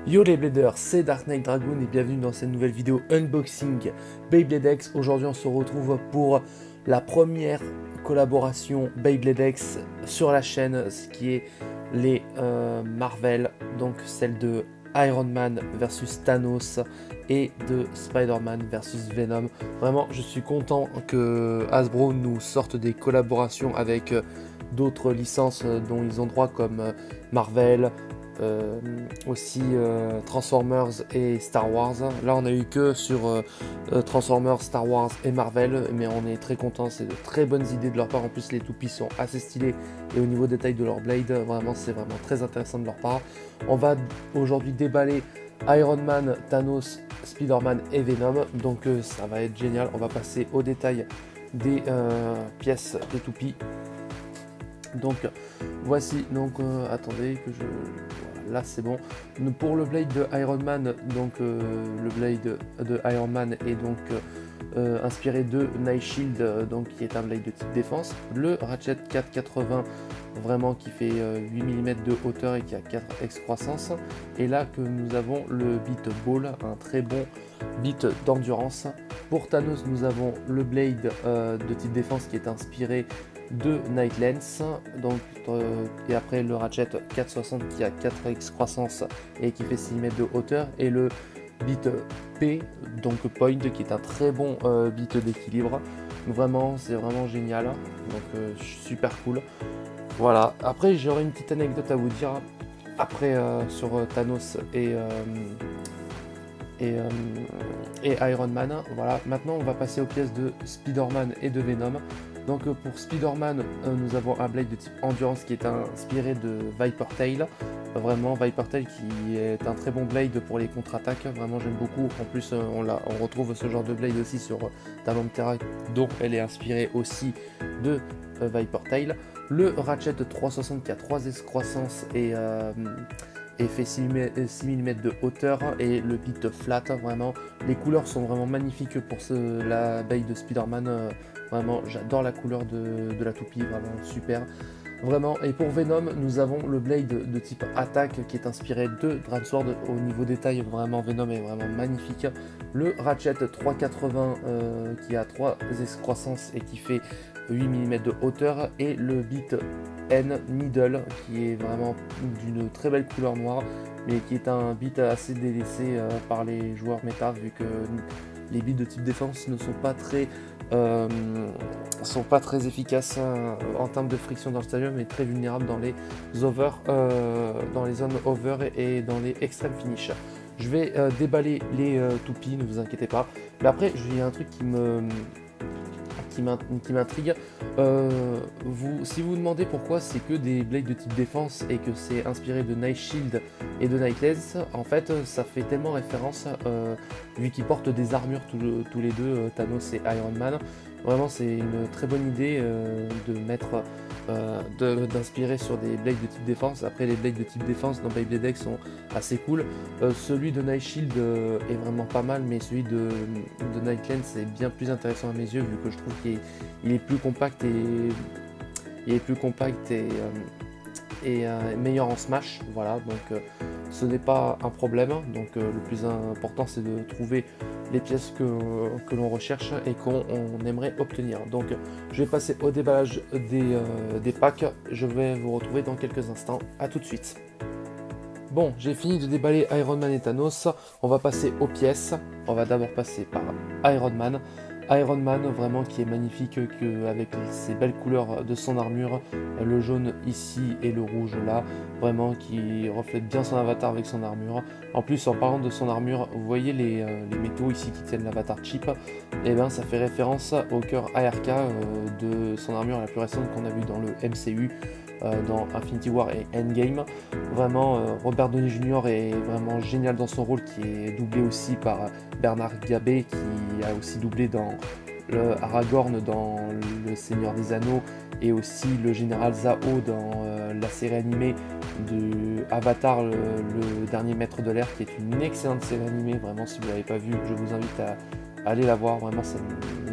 Yo les Bladers, c'est Dark Knight Dragoon et bienvenue dans cette nouvelle vidéo unboxing Beyblade X. Aujourd'hui on se retrouve pour la première collaboration Beyblade X sur la chaîne, ce qui est les Marvel, donc celle de Iron Man versus Thanos et de Spider-Man versus Venom. Vraiment je suis content que Hasbro nous sorte des collaborations avec d'autres licences dont ils ont droit comme Marvel, aussi Transformers et Star Wars. Là on a eu que sur Transformers, Star Wars et Marvel, mais on est très content, c'est de très bonnes idées de leur part. En plus les toupies sont assez stylés et au niveau détail de leur blade, vraiment c'est vraiment très intéressant de leur part. On va aujourd'hui déballer Iron Man, Thanos, Spider-Man et Venom, donc ça va être génial. On va passer au détail des pièces de toupies. Donc voici, donc attendez que je... Là c'est bon. Pour le blade de Iron Man, donc le blade de Iron Man est donc inspiré de Night Shield, donc qui est un blade de type défense. Le Ratchet 480, vraiment qui fait 8 mm de hauteur et qui a 4 excroissance. Et là que nous avons le Beat Ball, un très bon beat d'endurance. Pour Thanos, nous avons le blade de type défense qui est inspiré de Night Lens, donc et après le Ratchet 460 qui a 4x croissance et qui fait 6 mm de hauteur, et le beat P, donc Point, qui est un très bon beat d'équilibre. Vraiment c'est vraiment génial, donc super cool. Voilà, après j'aurais une petite anecdote à vous dire après sur Thanos et Iron Man. Voilà, maintenant on va passer aux pièces de Spider-Man et de Venom. Donc pour Spider-Man, nous avons un blade de type endurance qui est inspiré de Viper Tail. Vraiment Viper Tail qui est un très bon blade pour les contre-attaques. Vraiment j'aime beaucoup. En plus on retrouve ce genre de blade aussi sur Talon de Terra, dont elle est inspirée aussi de Viper Tail. Le Ratchet 360 qui a 3 excroissance et fait 6 mm de hauteur, et le beat flat. Vraiment les couleurs sont vraiment magnifiques pour la blade de Spider-Man. Vraiment j'adore la couleur de la toupie, vraiment super vraiment. Et pour Venom, nous avons le blade de type attaque qui est inspiré de Dransword. Au niveau détail, vraiment Venom est vraiment magnifique. Le Ratchet 380 qui a 3 excroissances et qui fait 8 mm de hauteur, et le beat N Needle qui est vraiment d'une très belle couleur noire, mais qui est un beat assez délaissé par les joueurs méta, vu que les beats de type défense ne sont pas très efficaces en termes de friction dans le stadium, et très vulnérables dans les dans les zones over et dans les extreme finish. Je vais déballer les toupies, ne vous inquiétez pas. Mais après, il y a un truc qui m'intrigue. Si vous vous demandez pourquoi c'est que des blades de type défense et que c'est inspiré de Night Shield et de Night Lens, en fait ça fait tellement référence vu qu'ils portent des armures tous les deux, Thanos et Iron Man. Vraiment c'est une très bonne idée de mettre d'inspirer sur des blades de type défense. Après les blades de type défense dans Beyblade X sont assez cool. Celui de Night Shield est vraiment pas mal, mais celui de Night Lens est bien plus intéressant à mes yeux, vu que je trouve qu'il est plus compact et meilleur en smash. Voilà, donc ce n'est pas un problème. Donc le plus important c'est de trouver les pièces que l'on recherche et qu'on aimerait obtenir. Donc je vais passer au déballage des packs. Je vais vous retrouver dans quelques instants. À tout de suite. Bon, j'ai fini de déballer Iron Man et Thanos. On va passer aux pièces. On va d'abord passer par Iron Man. Iron Man, vraiment qui est magnifique avec ces belles couleurs de son armure, le jaune ici et le rouge là, vraiment qui reflète bien son avatar avec son armure. En plus, en parlant de son armure, vous voyez les métaux ici qui tiennent l'avatar chip, et bien ça fait référence au cœur ARK de son armure la plus récente qu'on a vu dans le MCU. Dans Infinity War et Endgame. Vraiment Robert Downey Jr. est vraiment génial dans son rôle, qui est doublé aussi par Bernard Gabé, qui a aussi doublé dans le Aragorn dans Le Seigneur des Anneaux, et aussi le général Zao dans la série animée de Avatar, le dernier maître de l'air, qui est une excellente série animée. Vraiment, si vous ne l'avez pas vue, je vous invite à aller la voir. Vraiment c'est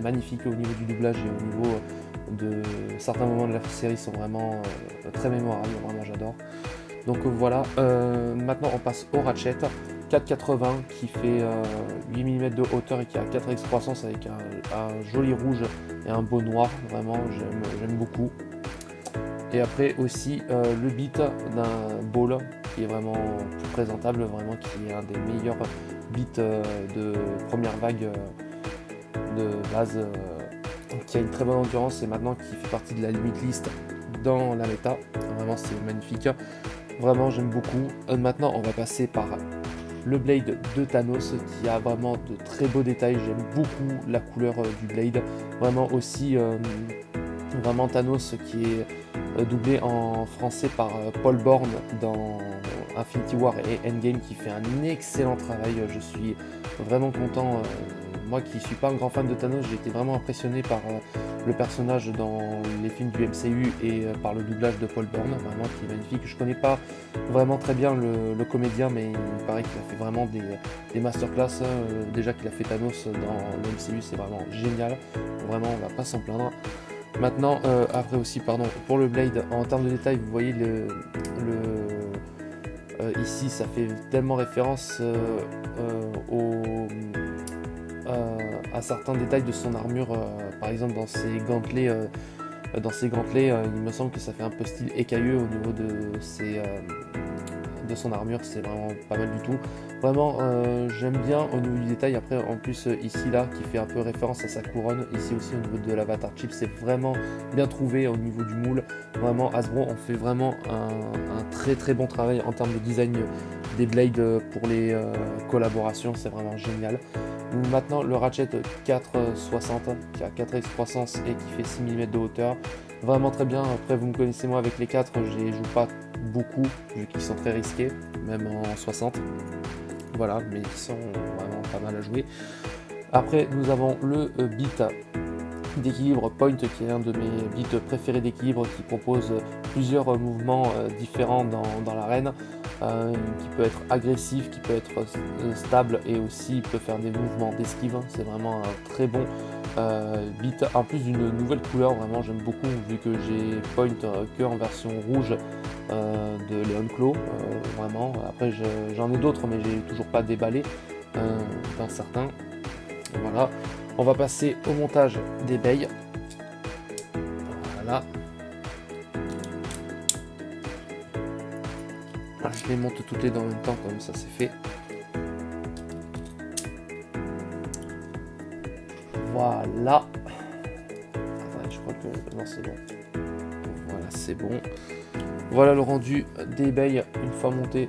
magnifique au niveau du doublage et au niveau de certains moments de la série sont vraiment très mémorables. Vraiment j'adore. Donc voilà, maintenant on passe au ratchet 4,80 qui fait 8 mm de hauteur et qui a 4x croissance avec un joli rouge et un beau noir, vraiment j'aime beaucoup. Et après aussi le bit d'un ball qui est vraiment plus présentable, vraiment qui est un des meilleurs bits de première vague de base, qui a une très bonne endurance et maintenant qui fait partie de la limit list dans la méta. Vraiment c'est magnifique, vraiment j'aime beaucoup. Maintenant on va passer par le blade de Thanos qui a vraiment de très beaux détails, j'aime beaucoup la couleur du blade, vraiment aussi vraiment Thanos qui est doublé en français par Paul Borne dans Infinity War et Endgame qui fait un excellent travail. Je suis vraiment content. Moi qui suis pas un grand fan de Thanos, j'ai été vraiment impressionné par le personnage dans les films du MCU et par le doublage de Paul Borne, vraiment qui est magnifique. Je connais pas vraiment très bien le comédien, mais il paraît qu'il a fait vraiment des masterclass. Déjà qu'il a fait Thanos dans le MCU, c'est vraiment génial. Vraiment, on va pas s'en plaindre. Maintenant, après aussi, pardon, pour le blade, en termes de détails, vous voyez ici, ça fait tellement référence à certains détails de son armure, par exemple dans ses gantelets. Il me semble que ça fait un peu style écailleux au niveau de son armure, c'est vraiment pas mal du tout. Vraiment, j'aime bien au niveau du détail. Après, en plus, ici, là, qui fait un peu référence à sa couronne. Ici aussi, au niveau de l'avatar chip, c'est vraiment bien trouvé au niveau du moule. Vraiment, Hasbro, on fait vraiment un très très bon travail en termes de design des blades pour les collaborations. C'est vraiment génial. Maintenant, le ratchet 460 qui a 4x croissance et qui fait 6 mm de hauteur. Vraiment très bien. Après, vous me connaissez, moi, avec les 4, je les joue pas beaucoup, vu qu'ils sont très risqués, même en 60. Voilà, mais ils sont vraiment pas mal à jouer. Après, nous avons le bit d'équilibre Point, qui est un de mes bits préférés d'équilibre, qui propose plusieurs mouvements différents dans l'arène, qui peut être agressif, qui peut être stable, et aussi peut faire des mouvements d'esquive. C'est vraiment un très bon bit, en plus d'une nouvelle couleur. Vraiment j'aime beaucoup, vu que j'ai Point que en version rouge de Leon Claw. Vraiment, après j'en ai d'autres, mais j'ai toujours pas déballé dans certains. Voilà, on va passer au montage des baies. Voilà, je les monte toutes les deux en même temps, comme ça c'est fait. Voilà. Attendez, je crois que non, c'est bon. Voilà, c'est bon. Voilà le rendu des baies une fois montées.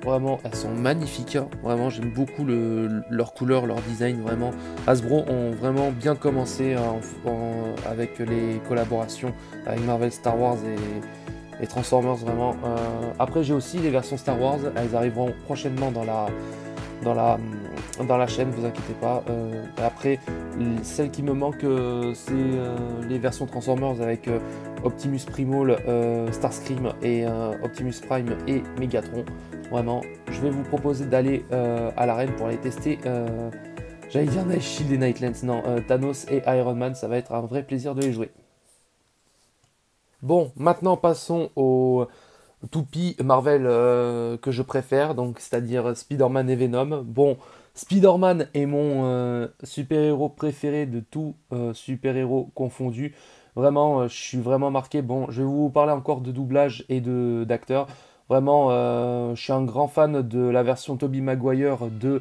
Vraiment, elles sont magnifiques. Vraiment, j'aime beaucoup leur couleur, leur design. Vraiment, Hasbro ont vraiment bien commencé avec les collaborations avec Marvel, Star Wars et Transformers. Vraiment. Après, j'ai aussi les versions Star Wars. Elles arriveront prochainement dans la chaîne, vous inquiétez pas. Après, celle qui me manque, c'est les versions Transformers avec Optimus Primal, Starscream et Optimus Prime et Megatron. Vraiment, je vais vous proposer d'aller à l'arène pour aller tester. J'allais dire Night Shield et Nightlands, non, Thanos et Iron Man, ça va être un vrai plaisir de les jouer. Bon, maintenant passons au toupie Marvel que je préfère, donc c'est-à-dire Spider-Man et Venom. Bon, Spider-Man est mon super-héros préféré de tout super-héros confondu. Vraiment, je suis vraiment marqué. Bon, je vais vous parler encore de doublage et d'acteurs. Vraiment, je suis un grand fan de la version Tobey Maguire de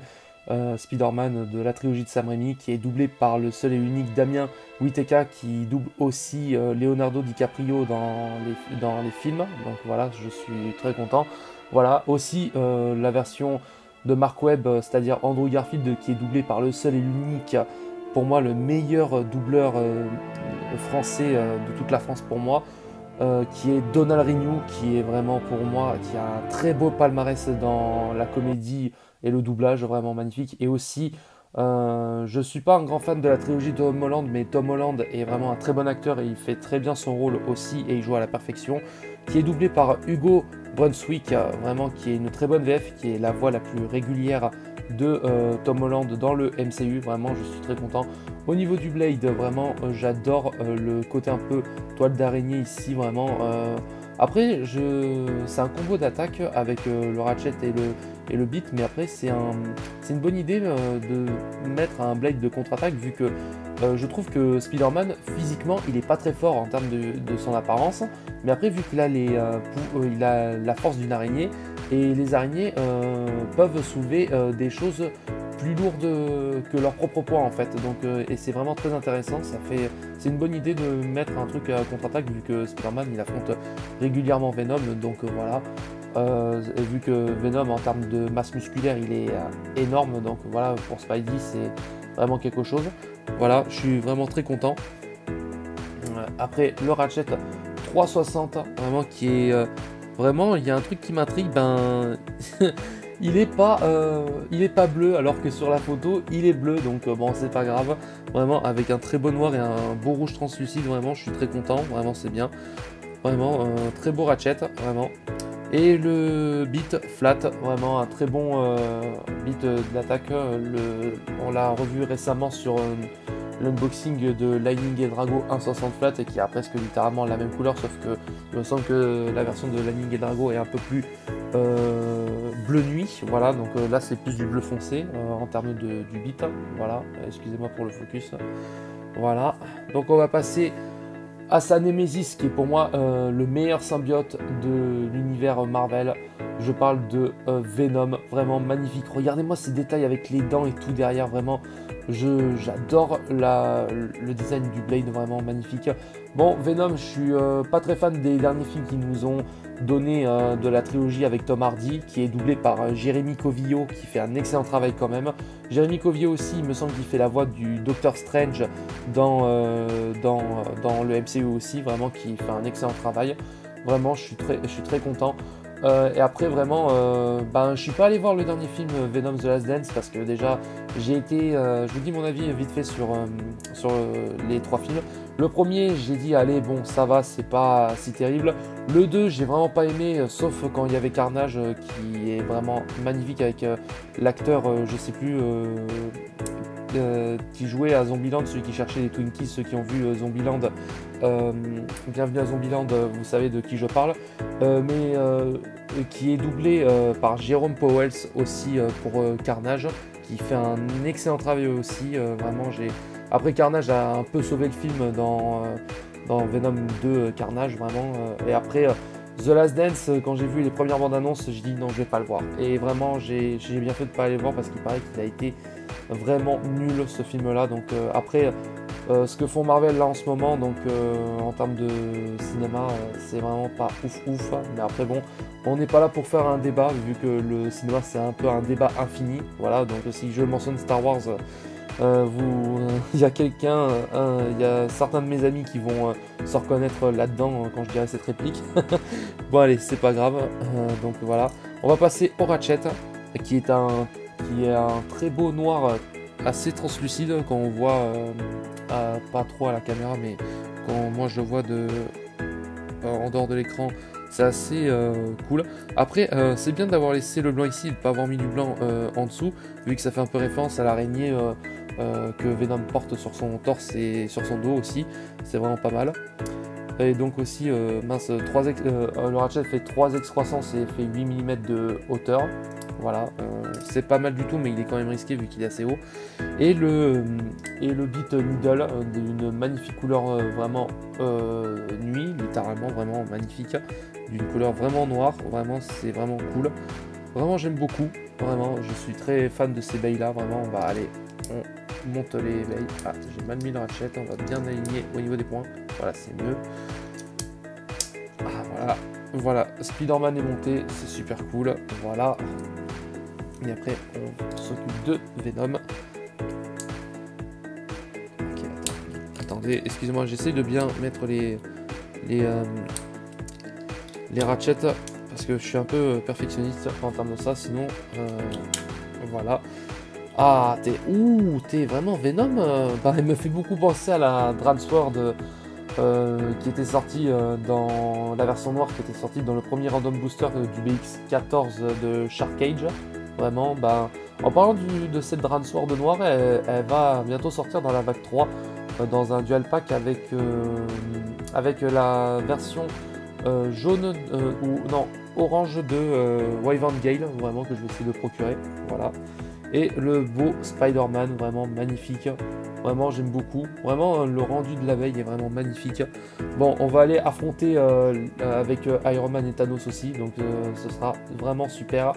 Spider-Man de la trilogie de Sam Raimi, qui est doublé par le seul et unique Damien Witeka, qui double aussi Leonardo DiCaprio dans les films. Donc voilà, je suis très content. Voilà, aussi la version de Mark Webb, c'est-à-dire Andrew Garfield, qui est doublé par le seul et l'unique, pour moi le meilleur doubleur français de toute la France pour moi, qui est Donald Renew, qui est vraiment pour moi, qui a un très beau palmarès dans la comédie et le doublage, vraiment magnifique. Et aussi, je suis pas un grand fan de la trilogie de Tom Holland, mais Tom Holland est vraiment un très bon acteur et il fait très bien son rôle aussi, et il joue à la perfection, qui est doublé par Hugo Brunswick, vraiment qui est une très bonne VF, qui est la voix la plus régulière de Tom Holland dans le MCU. Vraiment, je suis très content. Au niveau du Blade, vraiment, j'adore le côté un peu toile d'araignée ici, vraiment. Après, c'est un combo d'attaque avec le Ratchet et le Beat, mais après c'est une bonne idée de mettre un Blade de contre-attaque vu que je trouve que Spider-Man, physiquement, il est pas très fort en termes de son apparence, mais après vu qu'il a, il a la force d'une araignée, et les araignées peuvent soulever des choses plus lourdes que leur propre poids en fait, donc et c'est vraiment très intéressant, c'est une bonne idée de mettre un truc à contre-attaque vu que Spider-Man il affronte régulièrement Venom, donc voilà. Et vu que Venom en termes de masse musculaire il est énorme, donc voilà, pour Spidey c'est vraiment quelque chose. Voilà, je suis vraiment très content. Après le Ratchet 360, vraiment qui est vraiment, il y a un truc qui m'intrigue, ben il est pas bleu alors que sur la photo il est bleu, donc bon c'est pas grave. Vraiment avec un très beau noir et un beau rouge translucide, vraiment je suis très content, vraiment c'est bien. Vraiment très beau Ratchet, vraiment. Et le beat flat, vraiment un très bon beat d'attaque. On l'a revu récemment sur l'unboxing de Lightning et Drago 1.60 flat et qui a presque littéralement la même couleur, sauf que il me semble que la version de Lightning et Drago est un peu plus bleu nuit. Voilà, donc là c'est plus du bleu foncé en termes du beat. Voilà, excusez-moi pour le focus. Voilà, donc on va passer à sa Nemesis qui est pour moi le meilleur symbiote de l'univers Marvel. Je parle de Venom, vraiment magnifique. Regardez-moi ces détails avec les dents et tout derrière, vraiment. J'adore le design du Blade, vraiment magnifique. Bon, Venom, je suis pas très fan des derniers films qui nous ont donné de la trilogie avec Tom Hardy, qui est doublé par Jérémy Covillo, qui fait un excellent travail quand même. Jérémy Covillo aussi, il me semble qu'il fait la voix du Doctor Strange dans le MCU aussi, vraiment, qui fait un excellent travail. Vraiment, je suis très content. Et après vraiment, je suis pas allé voir le dernier film Venom The Last Dance parce que déjà je vous dis mon avis vite fait sur les 3 films. Le premier j'ai dit allez bon ça va, c'est pas si terrible. Le 2 j'ai vraiment pas aimé, sauf quand il y avait Carnage qui est vraiment magnifique avec l'acteur je sais plus qui jouait à Zombieland, celui qui cherchait les Twinkies, ceux qui ont vu Zombieland, bienvenue à Zombieland, vous savez de qui je parle, mais qui est doublé par Jérôme Powell aussi pour Carnage, qui fait un excellent travail aussi, vraiment Après Carnage a un peu sauvé le film dans Venom 2 Carnage, vraiment, et après The Last Dance, quand j'ai vu les premières bandes annonces, j'ai dit non je vais pas le voir, et vraiment j'ai bien fait de pas aller le voir parce qu'il paraît qu'il a été vraiment nul ce film là. Donc après ce que font Marvel là en ce moment, donc en termes de cinéma c'est vraiment pas ouf, mais après bon, on n'est pas là pour faire un débat vu que le cinéma c'est un peu un débat infini. Voilà, donc si je mentionne Star Wars, il y a quelqu'un, il y a certains de mes amis qui vont se reconnaître là-dedans quand je dirai cette réplique. Bon allez, c'est pas grave, donc voilà, on va passer au Ratchet qui est un très beau noir assez translucide quand on voit pas trop à la caméra, mais quand moi je le vois en dehors de l'écran, c'est assez cool. Après c'est bien d'avoir laissé le blanc ici et de ne pas avoir mis du blanc en dessous, vu que ça fait un peu référence à l'araignée que Venom porte sur son torse et sur son dos aussi, c'est vraiment pas mal. Et donc aussi, le Ratchet fait 3x croissance et fait 8 mm de hauteur. Voilà, c'est pas mal du tout, mais il est quand même risqué vu qu'il est assez haut. Et le Beat Needle d'une magnifique couleur vraiment nuit, littéralement vraiment magnifique, d'une couleur vraiment noire, vraiment c'est vraiment cool. Vraiment j'aime beaucoup, vraiment je suis très fan de ces bails là, vraiment on va aller, on monte les bails. Ah j'ai mal mis le Ratchet, on va bien aligner au niveau des points, voilà c'est mieux. Ah voilà, Spider-Man est monté, c'est super cool, voilà. Et après, on s'occupe de Venom. Ok, attendez, excusez-moi, j'essaie de bien mettre les ratchets parce que je suis un peu perfectionniste en termes de ça, sinon, voilà. Ah, t'es vraiment Venom. Il me fait beaucoup penser à la Dransword qui était sortie dans la version noire, qui était sortie dans le premier Random Booster du BX14 de Shark Cage. Vraiment, en parlant de cette Dransword noire, elle va bientôt sortir dans la vague 3, dans un dual pack avec la version jaune ou non orange de Wyvern Gale, vraiment que je vais essayer de procurer. Voilà. Et le beau Spider-Man, vraiment magnifique. Vraiment, j'aime beaucoup. Vraiment, le rendu de la veille est vraiment magnifique. Bon, on va aller affronter avec Iron Man et Thanos aussi. Donc, ce sera vraiment super.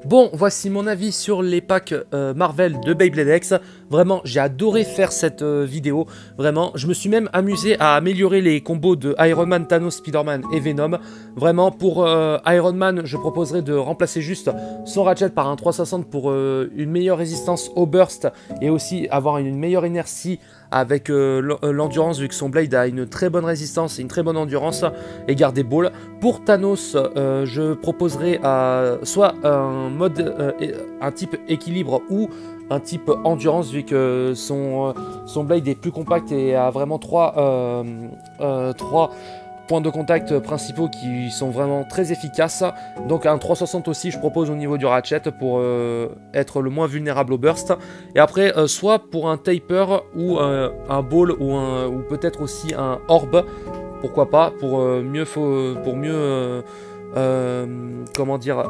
Bon, voici mon avis sur les packs Marvel de Beyblade X. Vraiment, j'ai adoré faire cette vidéo. Vraiment, je me suis même amusé à améliorer les combos de Iron Man, Thanos, Spider-Man et Venom. Vraiment, pour Iron Man, je proposerais de remplacer juste son Ratchet par un 360 pour une meilleure résistance au burst et aussi avoir une meilleure inertie avec l'endurance, vu que son Blade a une très bonne résistance et une très bonne endurance, et garder Ball. Pour Thanos, je proposerai soit un mode, un type équilibre ou un type endurance, vu que son Blade est plus compact et a vraiment trois points de contact principaux qui sont vraiment très efficaces. Donc un 360 aussi je propose au niveau du ratchet pour être le moins vulnérable au burst. Et après soit pour un taper ou un ball ou peut-être aussi un orb, pourquoi pas, pour mieux comment dire,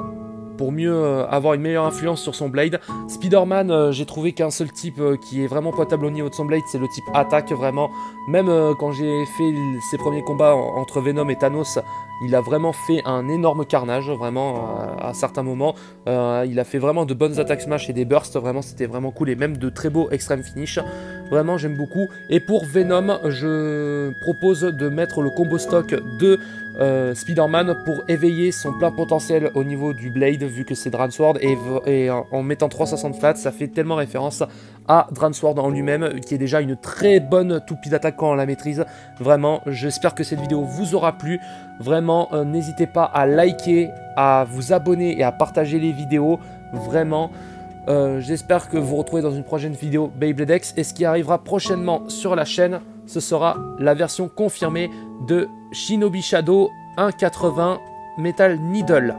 pour mieux avoir une meilleure influence sur son blade. Spider-Man, j'ai trouvé qu'un seul type qui est vraiment potable au niveau de son blade, c'est le type attaque, vraiment. Même quand j'ai fait ses premiers combats entre Venom et Thanos, il a vraiment fait un énorme carnage, vraiment, à certains moments. Il a fait vraiment de bonnes attaques smash et des bursts, vraiment, c'était vraiment cool. Et même de très beaux extreme finish. Vraiment, j'aime beaucoup. Et pour Venom, je propose de mettre le combo stock de Spider-Man pour éveiller son plein potentiel au niveau du blade, vu que c'est Dransword, et en mettant 360 flat, ça fait tellement référence à Dransword en lui-même, qui est déjà une très bonne toupie d'attaque quand on la maîtrise. Vraiment, j'espère que cette vidéo vous aura plu. Vraiment, n'hésitez pas à liker, à vous abonner et à partager les vidéos. Vraiment, j'espère que vous vous retrouvez dans une prochaine vidéo Beyblade X. Et ce qui arrivera prochainement sur la chaîne, ce sera la version confirmée de Shinobi Shadow 1.80 Metal Needle.